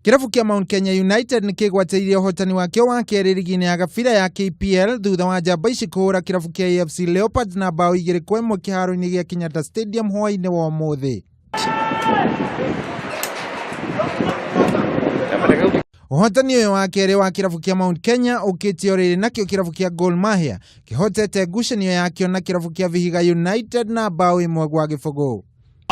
Kirabu kia Mount Kenya United ni kigwatĩire ũhotani wake wa kerĩ ligi-inĩ ya gabira ya KPL thutha wa njamba ici kũhũra kirabu kia AFC Leopards na bao 2-1 kĩharo-inĩ gĩa Kenyatta Stadium hwaĩ-inĩ wa ũmũthĩ. Ũhotani ũyũ wa kerĩ wa kirabu kia Mount Kenya ũkĩtio rĩrĩ nakĩo kirabu kia Gor Mahia kĩhotete ngucanio yakĩo na kirabu kia Vihiga United na bao 1-0.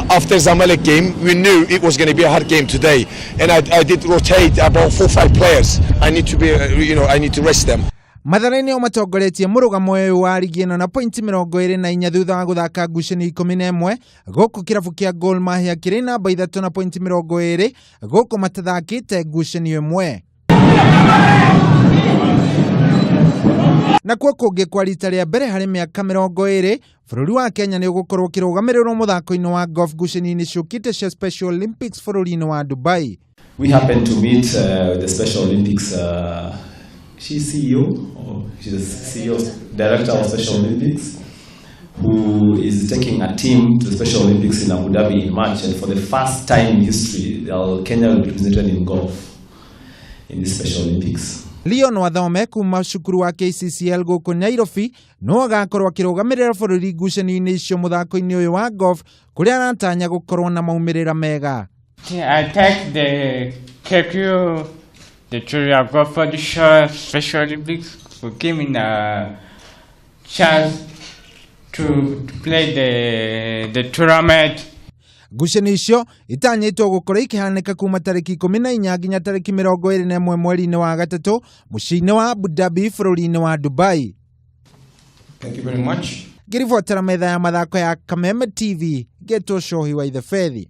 After Zamalek game, we knew it was going to be a hard game today, and I did rotate about 4-5 players. I need to be, I need to rest them. Mathare nĩo matongoretie mũrũgamo ũyũ wa ligi ĩno na pointi 24 thutha wa gũthaka ngucanio 11, gũkũ kirabu kia Gor Mahia kĩrĩ namba 3 na pointi 20, gũkũ matathakĩte ngucanio 1. Na kwa kũngĩ kwa rita rĩa mbere harĩ mĩaka 20, bũrũri wa Kenya nĩ ũgũkorwo kĩrũgamĩrĩrwo mũthako-inĩ wa golf ngucanio-inĩ ciũkĩte cia Special Olympics bũrũri-inĩ wa Dubai. We happened to meet the Special Olympics. She's CEO, or she's the CEO, director of Special Olympics, who is taking a team to the Special Olympics in Abu Dhabi in March, and for the first time in history, Kenya will be represented in golf in the Special Olympics. Leon Wathome kuma cukuru wa KCCL gũkũ Nairobi no agakorwo akĩrũgamĩrĩra bũrũri ngucanio-inĩ icio mũthako-inĩ ũyũ wa golf kũrĩa aratanya gũkorwo na maumĩrĩra mega. I take the KQ, the Turia Golf for the Special Olympics, who gave me a chance to play the tournament. Ngucanio icio itanyĩtwo gũkorwo ikĩhanĩka kuma tarĩki 14 nginya tarĩki 21 mweri-inĩ wa gatatũ mũciĩ-inĩ wa Abu Dhabi bũrũri-inĩ wa Dubai. Thank you very much. Ngĩribotera metha ya mathako ya Kameme TV, Geto Shohi wa Ithefethi.